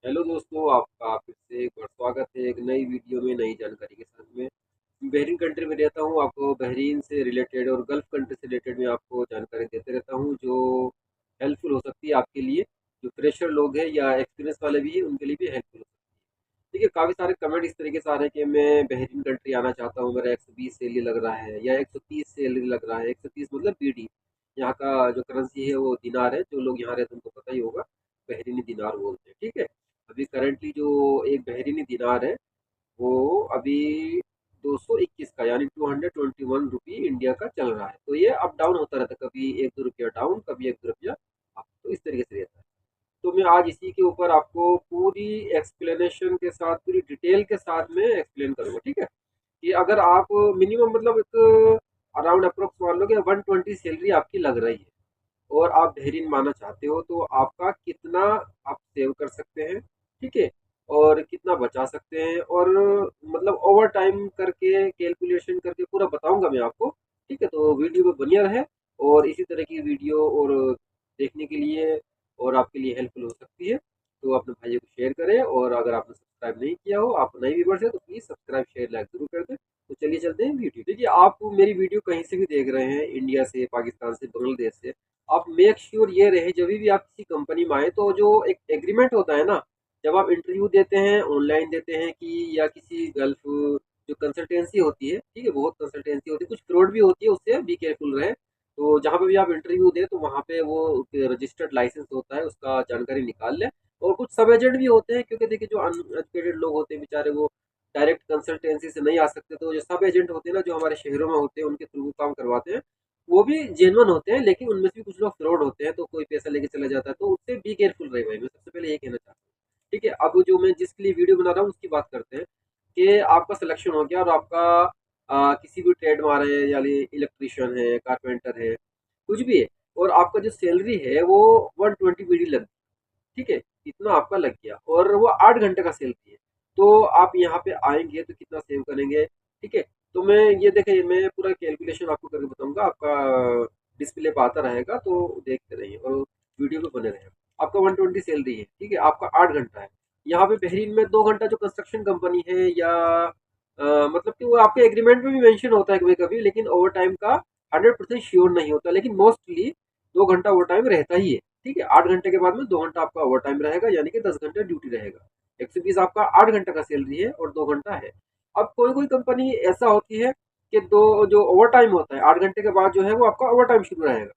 Hello दोस्तों, आपका फिर से एक बार स्वागत है एक नई वीडियो में नई जानकारी के साथ में। बहरीन कंट्री में रहता हूँ, आपको बहरीन से रिलेटेड और गल्फ़ कंट्री से रिलेटेड मैं आपको जानकारी देते रहता हूँ जो हेल्पफुल हो सकती है आपके लिए। जो फ्रेशर लोग हैं या एक्सपीरियंस वाले भी हैं उनके लिए भी हेल्पफुल हो सकती है। ठीक है, काफ़ी सारे कमेंट इस तरीके से आ रहे हैं कि मैं बहरीन कंट्री आना चाहता हूँ, मेरा 120 सैलरी लग रहा है या 130 सैलरी लग रहा है। 130 मतलब बीडी, यहाँ का जो करेंसी है वो दिनार है। जो लोग यहाँ रहते हैं उनको पता ही होगा, बहरीनी दिनार बोलते हैं। ठीक है, अभी करंटली जो एक बहरीनी दिनार है वो अभी 221 का यानी 221 रुपी इंडिया का चल रहा है। तो ये अप डाउन होता रहता है, कभी 1-2 रुपया डाउन, कभी 1-2 रुपया अप, तो इस तरीके से रहता है। तो मैं आज इसी के ऊपर आपको पूरी एक्सप्लेनेशन के साथ, पूरी डिटेल के साथ में एक्सप्लेन करूंगा। ठीक है, कि अगर आप मिनिमम मतलब एक अराउंड अप्रोक्स मान लो कि 120 सैलरी आपकी लग रही है और आप बहरीन माना चाहते हो, तो आपका कितना आप सेव कर सकते हैं। ठीक है, और कितना बचा सकते हैं, और मतलब ओवर टाइम करके कैलकुलेशन करके पूरा बताऊंगा मैं आपको। ठीक है, तो वीडियो में बनिया रहे। और इसी तरह की वीडियो और देखने के लिए और आपके लिए हेल्पफुल हो सकती है, तो अपने भाइयों को शेयर करें। और अगर आपने सब्सक्राइब नहीं किया हो, आप नए व्यूवर्स हैं, तो प्लीज़ सब्सक्राइब शेयर लाइक जरूर कर दें। तो चलिए चलते हैं वीडियो। देखिए, आप मेरी वीडियो कहीं से भी देख रहे हैं, इंडिया से, पाकिस्तान से, बांग्लादेश से, आप मेक श्योर ये रहे जब भी आप किसी कंपनी में आए तो जो एक एग्रीमेंट होता है ना, जब आप इंटरव्यू देते हैं, ऑनलाइन देते हैं कि या किसी गल्फ जो कंसल्टेंसी होती है, ठीक है, बहुत कंसल्टेंसी होती है, कुछ फ्रॉड भी होती है, उससे बी केयरफुल रहे। तो जहाँ पे भी आप इंटरव्यू दें तो वहाँ पे वो रजिस्टर्ड लाइसेंस होता है, उसका जानकारी निकाल लें। और कुछ सब एजेंट भी होते हैं, क्योंकि देखिए जो अनएजुकेटेड लोग होते हैं बेचारे, वो डायरेक्ट कंसल्टेंसी से नहीं आ सकते, तो जो सब एजेंट होते हैं ना, जो हमारे शहरों में होते हैं, उनके थ्रू काम करवाते हैं, वो भी जेन्युइन होते हैं। लेकिन उनमें से भी कुछ लोग फ्रॉड होते हैं, तो कोई पैसा लेके चला जाता है, तो उससे बी केयरफुल रहे भाई, मैं सबसे पहले ये कहना चाहता हूँ। ठीक है, अब जो मैं जिसके लिए वीडियो बना रहा हूँ उसकी बात करते हैं कि आपका सिलेक्शन हो गया और आपका किसी भी ट्रेड में आ रहे हैं, यानी इलेक्ट्रिशियन है, कारपेंटर है, कुछ भी है, और आपका जो सैलरी है वो 120 बीडी लग, ठीक है, इतना आपका लग गया और वो 8 घंटे का सैलरी है। तो आप यहाँ पे आएंगे तो कितना सेव करेंगे। ठीक है, तो मैं ये देखे, मैं पूरा कैलकुलेशन आपको करके बताऊंगा, आपका डिस्प्ले पे आता रहेगा, तो देखते रहिए और वीडियो में बने रहे। आपका 120 सैलरी है, ठीक है, आपका 8 घंटा है। यहाँ पे बहरीन में 2 घंटा जो कंस्ट्रक्शन कंपनी है या मतलब कि वो आपके एग्रीमेंट में भी मेंशन होता है कभी कभी, लेकिन ओवर टाइम का 100% श्योर नहीं होता, लेकिन मोस्टली 2 घंटा ओवर टाइम रहता ही है। ठीक है, 8 घंटे के बाद में 2 घंटा आपका ओवर टाइम रहेगा, यानी कि 10 घंटे ड्यूटी रहेगा। 120 आपका 8 घंटे का सैलरी है और 2 घंटा है। अब कोई कोई कंपनी ऐसा होती है कि दो जो ओवर टाइम होता है 8 घंटे के बाद जो है वो आपका ओवर टाइम शुरू रहेगा।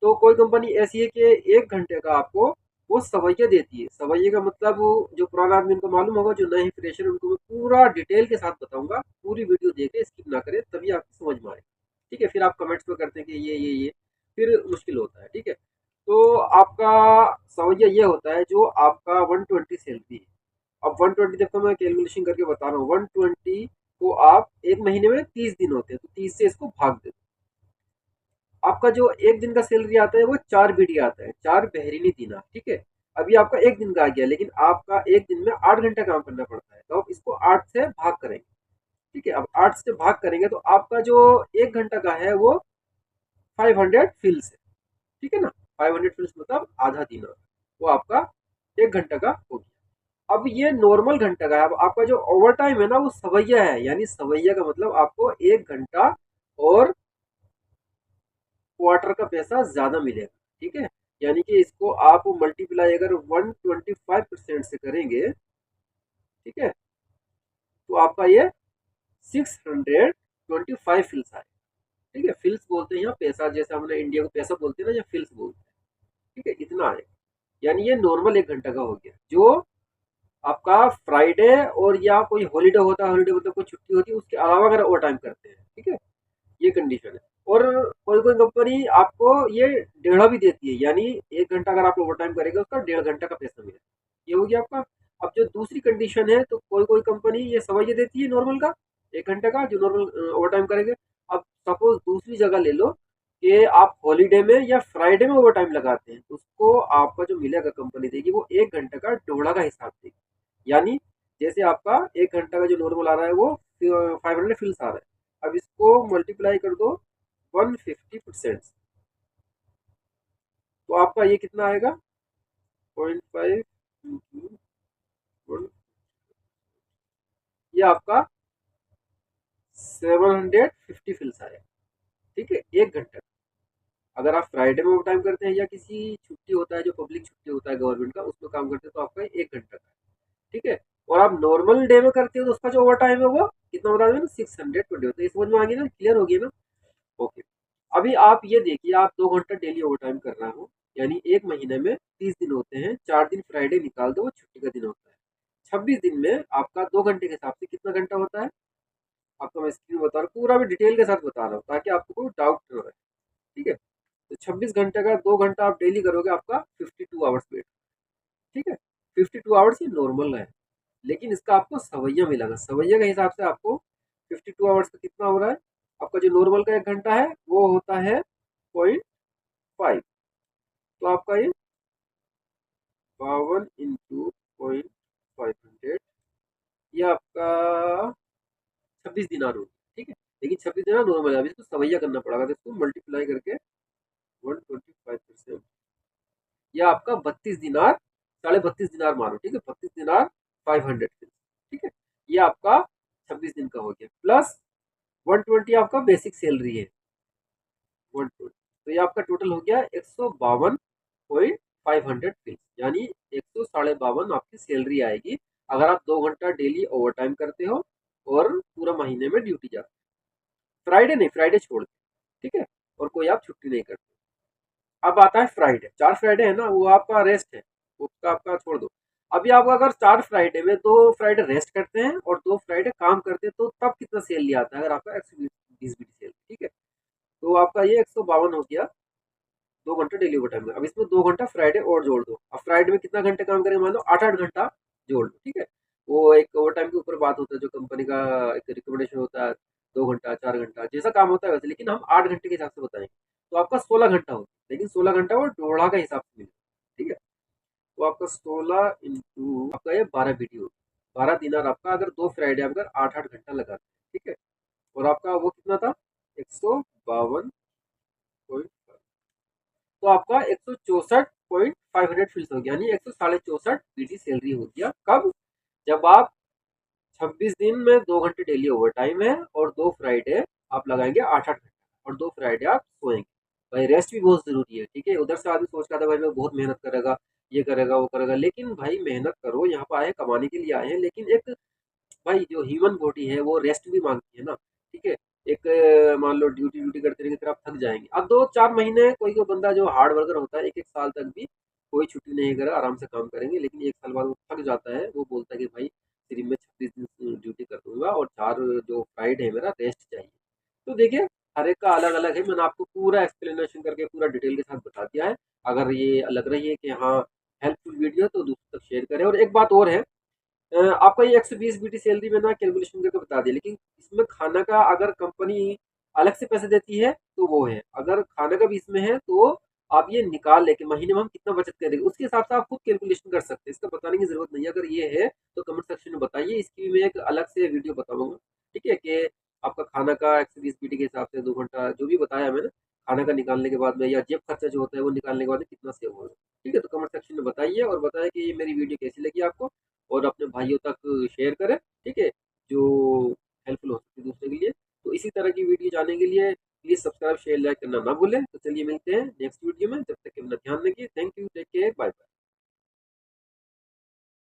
तो कोई कंपनी ऐसी है कि 1 घंटे का आपको वो सवैया देती है। सवैया का मतलब जो पुराना आदमी उनको मालूम होगा, जो नए फ्रेशर उनको मैं पूरा डिटेल के साथ बताऊंगा। पूरी वीडियो देखे, स्किप ना करें, तभी आपको समझ में आए। ठीक है, फिर आप कमेंट्स में करते हैं कि ये फिर मुश्किल होता है। ठीक है, तो आपका सवैया ये होता है जो आपका 120 सैलरी है। अब 120 देखो, मैं कैलकुलेशन करके बता रहा हूँ, 120 को आप एक महीने में 30 दिन होते हैं, तो 30 से इसको भाग दे। आपका जो एक दिन का सैलरी आता है वो 4 बीडी आता है, 4 बहरीनी दिनार। ठीक है, अभी आपका एक दिन का आ गया, लेकिन आपका एक दिन में 8 घंटा काम करना पड़ता है, तो आप इसको 8 से भाग करेंगे। ठीक है, अब 8 से भाग करेंगे तो आपका जो 1 घंटा का है वो 500 फिल्स है। ठीक है ना, 500 फिल्स मतलब आधा दिनार, वो आपका 1 घंटा का हो गया। अब ये नॉर्मल घंटा का है। अब आपका जो ओवर टाइम है ना वो सवैया है, यानी सवैया का मतलब आपको 1 घंटा और क्वार्टर का पैसा ज्यादा मिलेगा। ठीक है, यानी कि इसको आप मल्टीप्लाई अगर 125% से करेंगे, ठीक है, तो आपका ये 625 फिल्स आए। ठीक है, फिल्स बोलते हैं यहाँ पैसा, जैसे हमने इंडिया को पैसा बोलते हैं ना, या फिल्स बोलते हैं। ठीक है, इतना आएगा, यानी ये नॉर्मल 1 घंटा का हो गया। जो आपका फ्राइडे और या कोई हॉलीडे होता है, हॉलीडे मतलब कोई छुट्टी होती है, उसके अलावा अगर ओवर टाइम करते हैं, ठीक है, ये कंडीशन है। और कोई कोई कंपनी आपको ये डेढ़ा भी देती है, यानी 1 घंटा अगर आप ओवर टाइम करेंगे उसका 1.5 घंटा का पैसा मिलेगा। ये हो गया आपका। अब जो दूसरी कंडीशन है, तो कोई कोई कंपनी ये सवैया देती है नॉर्मल का, 1 घंटे का जो नॉर्मल ओवर टाइम करेंगे। अब सपोज दूसरी जगह ले लो कि आप हॉलीडे में या फ्राइडे में ओवर टाइम लगाते हैं, तो उसको आपका जो मिलेगा कंपनी देगी वो 1 घंटे का दोगुना का हिसाब देगी। यानी जैसे आपका 1 घंटा का जो नॉर्मल आ रहा है वो 500 फिल्स आ रहा है, अब इसको मल्टीप्लाई कर दो 150% से, तो आपका ये कितना आएगा, 0.5 इंटू ये आपका 750 फिल्स आएगा, ठीक है, 1 घंटे। अगर आप फ्राइडे में ओवर टाइम करते हैं या किसी छुट्टी होता है जो पब्लिक छुट्टी होता है गवर्नमेंट का, उसमें काम करते हैं तो आपका 1 घंटा का है, ठीक है। और आप नॉर्मल डे में करते हो तो उसका जो ओवर टाइम है वो कितना बता दें ना, 620 होता है। समझ में आ गई ना, क्लियर हो गई ना? ओके। अभी आप ये देखिए, आप 2 घंटा डेली ओवर टाइम कर रहा हूँ, यानी एक महीने में 30 दिन होते हैं, 4 दिन फ्राइडे निकाल दो, वो छुट्टी का दिन होता है। 26 दिन में आपका 2 घंटे के हिसाब से कितना घंटा होता है? आपको मैं स्क्रीन बता रहा हूँ, पूरा भी डिटेल के साथ बता रहा हूँ ताकि आपको कोई डाउट न रहे, ठीक है। तो 26 घंटे का 2 घंटा आप डेली करोगे, आपका 52 आवर्स वेट, ठीक है। 52 आवर्स ये नॉर्मल है, लेकिन इसका आपको सवैया मिलेगा। सवैया के हिसाब से आपको 52 आवर्स का कितना हो रहा है? आपका जो नॉर्मल का 1 घंटा है वो होता है 0.5, तो आपका ये 52 × 0.500, ये आपका 26 दिनार होगी, ठीक है। लेकिन 26 दिनार नॉर्मल है, अभी इसको सवैया करना पड़ेगा, तो इसको मल्टीप्लाई करके 125%, यह आपका 32 दिनार, 32.5 दिनार मानो, ठीक है। 32 दिनार 500, ठीक है। ये आपका 26 दिन का हो गया, प्लस 120 आपका बेसिक सैलरी है, 120, तो ये आपका टोटल हो गया 152.500 फीस, यानी 152.5 आपकी सैलरी आएगी अगर आप 2 घंटा डेली ओवर टाइम करते हो और पूरा महीने में ड्यूटी जाते हो। फ्राइडे नहीं, फ्राइडे छोड़ के, ठीक है, और कोई आप छुट्टी नहीं करते। अब आता है फ्राइडे, 4 फ्राइडे है ना, वो आपका रेस्ट है, उसका आपका छोड़ दो। अभी आप अगर 4 फ्राइडे में 2 फ्राइडे रेस्ट करते हैं और 2 फ्राइडे काम करते हैं, तो तब कितना सैलरी आता है? अगर आपका 120 सैलरी, ठीक है, तो आपका ये 152 हो गया 2 घंटे डेली ओवर टाइम में। अब इसमें 2 घंटा फ्राइडे और जोड़ दो। अब फ्राइडे में कितना घंटे काम करेंगे? मान लो 8-8 घंटा जोड़ लो, ठीक है। वो एक ओवर टाइम के ऊपर बात होता है, जो कंपनी का एक रिकमेंडेशन होता है, 2 घंटा 4 घंटा जैसा काम होता है वैसे, लेकिन हम 8 घंटे के हिसाब से बताएंगे। तो आपका 16 घंटा होगा, लेकिन 16 घंटा वो डोढ़ा का हिसाब से मिलेगा, ठीक है। तो आपका 16 × आपका ये 12 वीडियो, 12 दिनार आपका, अगर 2 फ्राइडे अगर 8-8 घंटा लगाते हैं, ठीक है। और आपका वो कितना था? 152, तो आपका 164.500 फीस हो गया, यानी 164 बीटी सैलरी हो गया। कब? जब आप 26 दिन में 2 घंटे डेली ओवर टाइम है और 2 फ्राइडे आप लगाएंगे 8-8 घंटा, और 2 फ्राइडे आप सोएंगे। भाई रेस्ट भी बहुत जरूरी है, ठीक है। उधर से आदमी सोच रहा था भाई मैं बहुत मेहनत करेगा, ये करेगा वो करेगा, लेकिन भाई मेहनत करो, यहाँ पर आए कमाने के लिए आए हैं, लेकिन एक भाई जो ह्यूमन बॉडी है वो रेस्ट भी मांगती है ना, ठीक है। एक मान लो ड्यूटी ड्यूटी करते रहेंगे फिर आप थक जाएंगे। अब 2-4 महीने कोई कोई बंदा जो हार्ड वर्कर होता है, 1-1 साल तक भी कोई छुट्टी नहीं करेगा, आराम से काम करेंगे, लेकिन 1 साल बाद वो थक जाता है, वो बोलता है कि भाई सिर्फ मैं 26 दिन ड्यूटी कर दूंगा और 4 जो फ्राइडे है मेरा रेस्ट चाहिए। तो देखिए, हर एक का अलग अलग है, मैंने आपको पूरा एक्सप्लेनेशन करके पूरा डिटेल के साथ बता दिया है। अगर ये लग रही है कि हाँ हेल्पफुल वीडियो, तो दूसरों तक शेयर करें। और एक बात और है, आपका ये 120 बीटी सैलरी में ना कैलकुलेशन करके बता दिया, लेकिन इसमें खाना का अगर कंपनी अलग से पैसे देती है तो वो है, अगर खाना का भी इसमें है तो आप ये निकाल लेके महीने में हम कितना बचत करेंगे उसके हिसाब से आप खुद कैलकुलेशन कर सकते हैं, इसका बताने की जरूरत नहीं है। अगर ये है तो कमेंट सेक्शन में बताइए, इसकी भी मैं एक अलग से वीडियो बताऊंगा, ठीक है, कि आपका खाना का 120 बीटी के हिसाब से 2 घंटा जो भी बताया मैंने, खाना का निकालने के बाद में या जेब खर्चा जो होता है वो निकालने के बाद में कितना सेव होगा, ठीक है। तो कमेंट सेक्शन में बताइए और बताएं कि ये मेरी वीडियो कैसी लगी आपको, और अपने भाइयों तक शेयर करें, ठीक है, जो हेल्पफुल हो सकती है दूसरे के लिए। तो इसी तरह की वीडियो जानने के लिए प्लीज सब्सक्राइब शेयर लाइक करना ना भूलें। तो चलिए मिलते हैं नेक्स्ट वीडियो में, जब तक के अपना ध्यान रखिए। Thank you, take care, bye.